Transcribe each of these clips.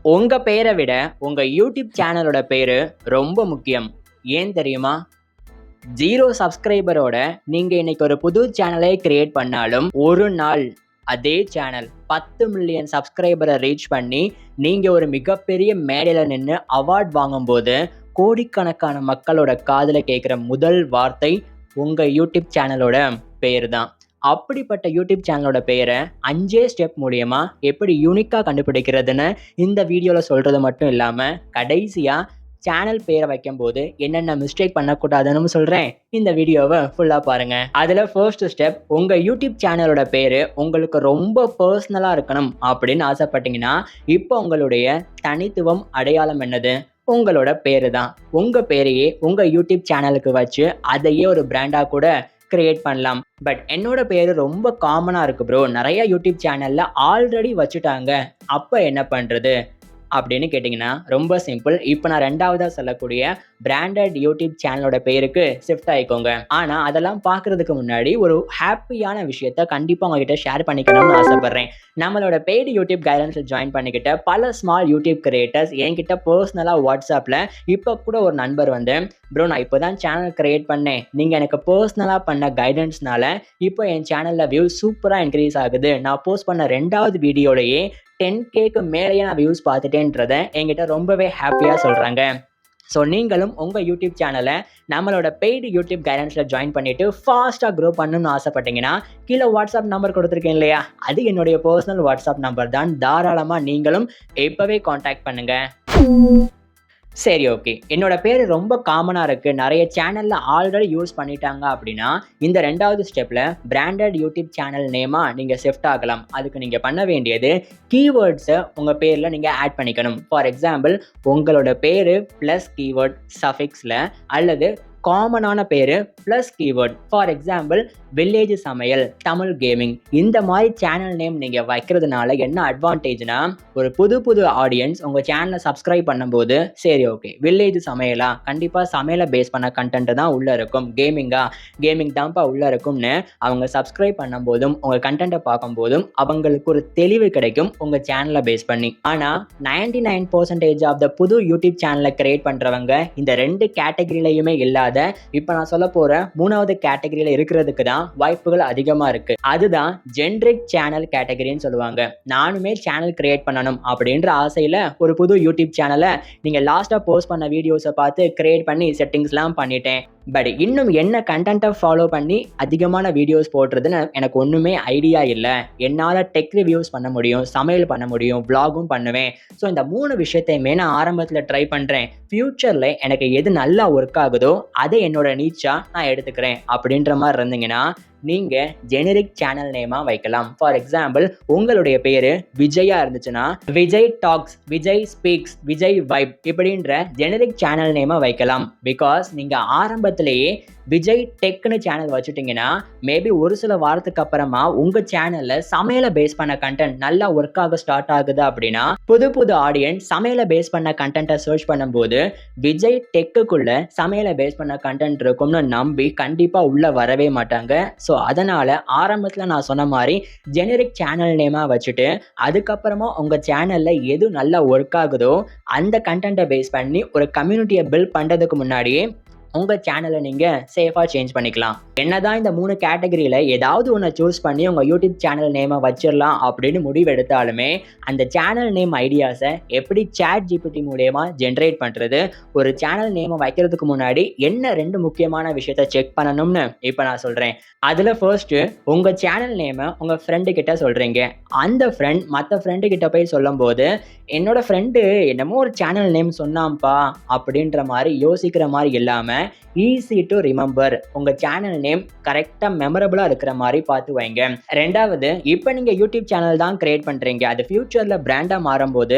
உங்க பெயரை விட உங்க யூடியூப் சேனலோட பேரு ரொம்ப முக்கியம். ஏன் தெரியுமா? 0 சப்ஸ்கிரைபரோட நீங்க இன்னைக்கு ஒரு புது சேனலை கிரியேட் பண்ணாலும் ஒரு நாள் அதே சேனல் 10 மில்லியன் சப்ஸ்கிரைபரை ரீச் பண்ணி நீங்க ஒரு மிகப்பெரிய மேடையில நின்று அவார்ட் வாங்கும்போது கோடிக்கணக்கான மக்களோட காதுல கேட்குற முதல் வார்த்தை உங்க யூடியூப் சேனலோட பேர் தான். அப்படிப்பட்ட யூடியூப் சேனலோட பெயரை 5 ஸ்டெப் மூலியமா எப்படி யூனிக்கா கண்டுபிடிக்கிறதுன்னு இந்த வீடியோல சொல்றது மட்டும் இல்லாம கடைசியா சேனல் பேரை வைக்கும்போது என்னென்ன மிஸ்டேக் பண்ணக்கூடாதுன்னு சொல்றேன். இந்த வீடியோவை ஃபுல்லா பாருங்க. அதுல ஃபர்ஸ்ட் ஸ்டெப், உங்க யூடியூப் சேனலோட பேரு உங்களுக்கு ரொம்ப பர்சனலா இருக்கணும் அப்படின்னு ஆசைப்பட்டீங்கன்னா இப்போ உங்களுடைய தனித்துவம் அடையாளம் என்னது? உங்களோட பேரு தான். உங்க பேரையே உங்க யூடியூப் சேனலுக்கு வச்சு அதையே ஒரு பிராண்டா கூட கிரியேட் பண்ணலாம். பட் என்னோட பேரு ரொம்ப காமனா இருக்கு ப்ரோ, நிறைய யூடியூப் சேனல்ல ஆல்ரெடி வச்சுட்டாங்க, அப்ப என்ன பண்றது அப்படின்னு கேட்டிங்கன்னா ரொம்ப சிம்பிள். இப்போ நான் ரெண்டாவதா சொல்லக்கூடிய பிராண்டட் யூடியூப் சேனலோட பேருக்கு ஷிஃப்ட் ஆகிக்கோங்க. ஆனால் அதெல்லாம் பார்க்கறதுக்கு முன்னாடி ஒரு ஹாப்பியான விஷயத்த கண்டிப்பாக உங்ககிட்ட ஷேர் பண்ணிக்கணும்னு ஆசைப்பட்றேன். நம்மளோட பெய்டு யூடியூப் கைடன்ஸில் ஜாயின் பண்ணிக்கிட்ட பல ஸ்மால் யூடியூப் கிரியேட்டர்ஸ் என்கிட்ட பர்சனலாக வாட்ஸ்அப்பில் இப்போ கூட ஒரு நண்பர் வந்து, ப்ரோ நான் இப்போ தான் சேனல் கிரியேட் பண்ணேன், நீங்கள் எனக்கு பர்சனலாக பண்ண கைடன்ஸ்னால இப்போ என் சேனலில் வியூஸ் சூப்பராக இன்க்ரீஸ் ஆகுது, நான் போஸ்ட் பண்ண 2வது வீடியோலையே 10Kக்கு மேலேயே நான் வியூஸ் பார்த்துட்டேன்றதை என்கிட்ட ரொம்பவே ஹாப்பியாக சொல்கிறாங்க. ஸோ நீங்களும் உங்கள் யூடியூப் சேனலை நம்மளோட பெய்டு யூடியூப் கைடன்ஸில் ஜாயின் பண்ணிவிட்டு ஃபாஸ்ட்டாக க்ரோ பண்ணணும்னு ஆசைப்பட்டீங்கன்னா கீழே வாட்ஸ்அப் நம்பர் கொடுத்துருக்கேன் இல்லையா, அது என்னுடைய பர்சனல் வாட்ஸ்அப் நம்பர் தான். தாராளமாக நீங்களும் இப்போவே காண்டாக்ட் பண்ணுங்கள். சரி, ஓகே, என்னோட பேர் ரொம்ப காமனாக இருக்குது, நிறைய சேனலில் ஆல்ரெடி யூஸ் பண்ணிட்டாங்க அப்படின்னா இந்த 2வது ஸ்டெப்பில் பிராண்டட் யூடியூப் சேனல் நேமாக நீங்கள் ஷிஃப்ட் ஆகலாம். அதுக்கு நீங்கள் பண்ண வேண்டியது கீவேர்ட்ஸை உங்கள் பேரில் நீங்கள் ஆட் பண்ணிக்கணும். ஃபார் எக்ஸாம்பிள், உங்களோட பேர் ப்ளஸ் கீவேர்ட் சஃபிக்ஸில் அல்லது காமனான பேர் plus keyword. For example, village சமையல், தமிழ் கேமிங், இந்த மாதிரி சேனல் நேம் நீங்கள் வைக்கிறதுனால என்ன அட்வான்டேஜ்னா, ஒரு புது ஆடியன்ஸ் உங்கள் சேனலை சப்ஸ்கிரைப் பண்ணும்போது சரி ஓகே வில்லேஜ் சமையலா, கண்டிப்பாக சமையலை பேஸ் பண்ண கண்டென்ட் தான் உள்ளே இருக்கும், கேமிங் தான்ப்பா உள்ளே இருக்கும்னு அவங்க சப்ஸ்கிரைப் பண்ணும்போதும் உங்கள் கண்டென்ட்டை பார்க்கும்போதும் அவங்களுக்கு ஒரு தெளிவு கிடைக்கும் உங்கள் சேனலை பேஸ் பண்ணி. ஆனால் 99% ஆஃப் த புது யூடியூப் சேனலை கிரியேட் பண்ணுறவங்க இந்த 2 கேட்டகரியிலையுமே இல்லாத இப்போ நான் சொல்ல போற 3வது கேட்டகரியில இருக்கிறதுக்கு தான் வாய்ப்புகள் அதிகமா இருக்கு. அதுதான் ஜென்ரிக் சேனல் கேட்டகரின்னு சொல்லுவாங்க. நானுமே சேனல் கிரியேட் பண்ணணும் அப்படின்ற ஆசையில ஒரு புது யூடியூப் சேனலை நீங்க லாஸ்டா போஸ்ட் பண்ண வீடியோஸை பார்த்து கிரியேட் பண்ணி செட்டிங்ஸ்லாம் பண்ணிட்டேன். பட் இன்னும் என்ன கண்டென்ட்டை ஃபாலோ பண்ணி அதிகமான வீடியோஸ் போடுறதுன்னு எனக்கு ஒன்றுமே ஐடியா இல்லை. என்னால் டெக் ரிவ்யூஸ் பண்ண முடியும், சமையல் பண்ண முடியும், விளாகும் பண்ணுவேன். ஸோ இந்த 3 விஷயத்தையுமே நான் ஆரம்பத்தில் ட்ரை பண்ணுறேன். ஃப்யூச்சரில் எனக்கு எது நல்லா ஒர்க் ஆகுதோ அதை என்னோட நீச்சா நான் எடுத்துக்கிறேன் அப்படின்ற மாதிரி இருந்தீங்கன்னா நீங்கள் ஜெனரிக் சேனல் நேமாக வைக்கலாம். ஃபார் எக்ஸாம்பிள், உங்களுடைய பேர் விஜயா இருந்துச்சுன்னா Vijay talks, Vijay speaks, Vijay vibe இப்படின்ற ஜெனரிக் சேனல் நேமாக வைக்கலாம். பிகாஸ் நீங்கள் ஆரம்பத்திலேயே விஜய் டெக்னு சேனல் வச்சுட்டிங்கன்னா மேபி ஒரு சில வாரத்துக்கு அப்புறமா உங்கள் சேனலில் சமையலை பேஸ் பண்ண கண்டென்ட் நல்லா ஒர்க் ஆக ஸ்டார்ட் ஆகுது அப்படின்னா புது ஆடியன்ஸ் சமையலை பேஸ் பண்ண கண்டென்ட்டை சர்ச் பண்ணும்போது விஜய் டெக்குக்குள்ள சமையலை பேஸ் பண்ண கண்டென்ட் இருக்கும்னு நம்பி கண்டிப்பாக உள்ளே வரவே மாட்டாங்க. ஸோ அதனால் ஆரம்பத்தில் நான் சொன்ன மாதிரி ஜெனரிக் சேனல் நேமாக வச்சுட்டு அதுக்கப்புறமா உங்கள் சேனலில் எது நல்லா ஒர்க் ஆகுதோ அந்த கண்டென்ட்டை பேஸ் பண்ணி ஒரு கம்யூனிட்டியை பில்ட் பண்ணுறதுக்கு முன்னாடியே உங்கள் சேனலை நீங்கள் சேஃபாக சேஞ்ச் பண்ணிக்கலாம். என்னதான் இந்த 3 கேட்டகரியில் ஏதாவது ஒன்று சூஸ் பண்ணி உங்கள் யூடியூப் சேனல் நேமை வச்சிடலாம் அப்படின்னு முடிவெடுத்தாலுமே அந்த சேனல் நேம் ஐடியாஸை எப்படி சாட் ஜிபிடி மூலமா ஜென்ரேட் பண்ணுறது, ஒரு சேனல் நேமை வைக்கிறதுக்கு முன்னாடி என்ன 2 முக்கியமான விஷயத்தை செக் பண்ணணும்னு இப்போ நான் சொல்கிறேன். அதில் ஃபர்ஸ்ட்டு, உங்கள் சேனல் நேமை உங்கள் ஃப்ரெண்டு கிட்ட சொல்கிறீங்க. அந்த ஃப்ரெண்ட் மற்ற ஃப்ரெண்டு கிட்ட போய் சொல்லும்போது என்னோட ஃப்ரெண்டு என்னமோ ஒரு சேனல் நேம் சொன்னாம்ப்பா அப்படின்ற மாதிரி யோசிக்கிற மாதிரி இல்லாமல் ஈஸி டு ரிமெம்பர் உங்கள் சேனல் நேம் கரெக்டாக மெமரபுளாக இருக்கிற மாதிரி பார்த்து வைங்க. 2வது, இப்போ நீங்கள் யூடியூப் சேனல் தான் கிரியேட் பண்ணுறீங்க, அது ஃபியூச்சரில் பிராண்டாக மாறும்போது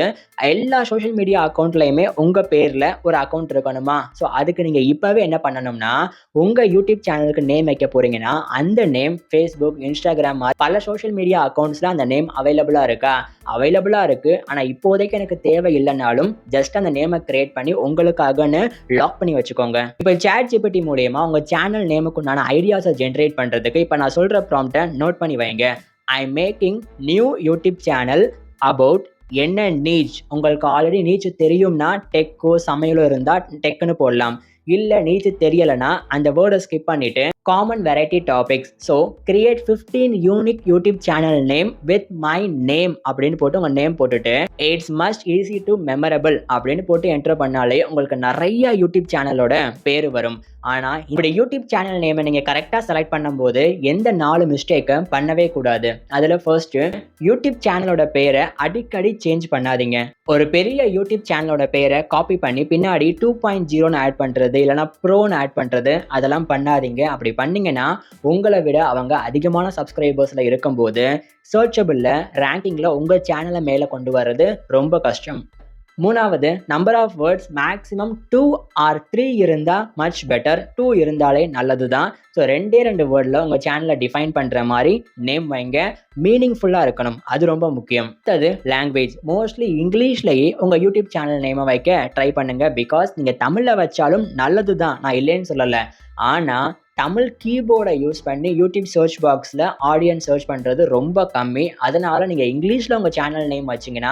எல்லா சோஷியல் மீடியா அக்கௌண்ட்லையுமே உங்கள் பேரில் ஒரு அக்கௌண்ட் இருக்கணுமா? ஸோ அதுக்கு நீங்கள் இப்போவே என்ன பண்ணணும்னா, உங்கள் யூடியூப் சேனலுக்கு நேம் வைக்க போகிறீங்கன்னா அந்த நேம் ஃபேஸ்புக், இன்ஸ்டாகிராம் பல சோஷியல் மீடியா அக்கௌண்ட்ஸில் அந்த நேம் அவைலபிளாக இருக்கா? அவைலபிளாக இருக்குது, ஆனால் இப்போதைக்கு எனக்கு தேவை இல்லைனாலும் ஜஸ்ட் அந்த நேமை கிரியேட் பண்ணி உங்களுக்காகன்னு லாக் பண்ணி வச்சுக்கோங்க. இப்போ சாட் ஜிபிடி மூலமா உங்கள் சேனல் நேமுக்குண்டான ஐடியாஸை ஜென்ரேட் பண்ணுறதுக்கு இப்போ நான் சொல்கிற ப்ராம்ப்டை நோட் பண்ணி வைங்க. ஐ making new YouTube channel about என்ன நீச், உங்களுக்கு ஆல்ரெடி நீச் தெரியும்னா டெக்கோ சமையலோ இருந்தால் டெக்குன்னு போடலாம். இல்லை நீச் தெரியலைன்னா அந்த வேர்டை ஸ்கிப் பண்ணிட்டு common variety topics. So create 15 unique YouTube channel name with my name அப்படின்னு போட்டு உங்கள் நேம் போட்டுட்டு it's must easy to memorable அப்படின்னு போட்டு என்டர் பண்ணாலே உங்களுக்கு நிறைய யூடியூப் சேனலோட பேர் வரும். ஆனால் இப்படி யூடியூப் சேனல் நேமை நீங்கள் கரெக்டாக செலக்ட் பண்ணும்போது எந்த 4 மிஸ்டேக்கை பண்ணவே கூடாது. அதில் ஃபர்ஸ்ட்டு, யூடியூப் சேனலோட பேரை அடிக்கடி சேஞ்ச் பண்ணாதீங்க. ஒரு பெரிய யூடியூப் சேனலோட பேரை காப்பி பண்ணி பின்னாடி 2.0ன்னு ஆட் பண்ணுறது இல்லைனா ப்ரோன்னு ஆட் பண்ணுறது அதெல்லாம் பண்ணாதீங்க. அப்படி பண்ணீங்கன்னா உங்களை விட அவங்க அதிகமான சப்ஸ்கிரைபர்ஸில் இருக்கும்போது சர்ச்சபிளில் ரேங்கிங்கில் உங்கள் சேனலை மேலே கொண்டு வர்றது ரொம்ப கஷ்டம். மூணாவது, number of words maximum 2 or 3 இருந்தால் மச் பெட்டர். 2 இருந்தாலே நல்லது தான். ஸோ 2 வேர்டில் உங்கள் சேனலை டிஃபைன் பண்ணுற மாதிரி நேம் வைங்க. மீனிங்ஃபுல்லாக இருக்கணும், அது ரொம்ப முக்கியம். அடுத்தது லாங்குவேஜ். மோஸ்ட்லி இங்கிலீஷ்லேயே உங்கள் யூடியூப் சேனல் நேமை வைக்க ட்ரை பண்ணுங்கள். பிகாஸ் நீங்கள் தமிழில் வச்சாலும் நல்லது தான், நான் இல்லைன்னு சொல்லலை. ஆனால் தமிழ் கீபோர்டை யூஸ் பண்ணி யூடியூப் சர்ச் பாக்ஸில் ஆடியன்ஸ் சர்ச் பண்ணுறது ரொம்ப கம்மி. அதனால் நீங்கள் இங்கிலீஷில் உங்கள் சேனல் நேம் வச்சிங்கன்னா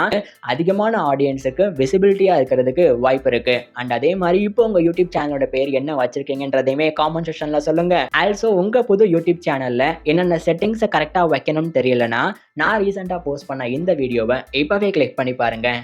அதிகமான ஆடியன்ஸுக்கு விசிபிலிட்டியாக இருக்கிறதுக்கு வாய்ப்பு இருக்குது. அண்ட் அதே மாதிரி இப்போ உங்கள் யூடியூப் சேனலோட பேர் என்ன வச்சுருக்கீங்கன்றதையுமே காமெண்ட் செக்ஷனில் சொல்லுங்கள். ஆல்சோ உங்கள் புது யூடியூப் சேனலில் என்னென்ன செட்டிங்ஸை கரெக்டாக வைக்கணும்னு தெரியலனா நான் ரீசெண்டாக போஸ்ட் பண்ண இந்த வீடியோவை இப்போவே கிளிக் பண்ணி பாருங்கள்.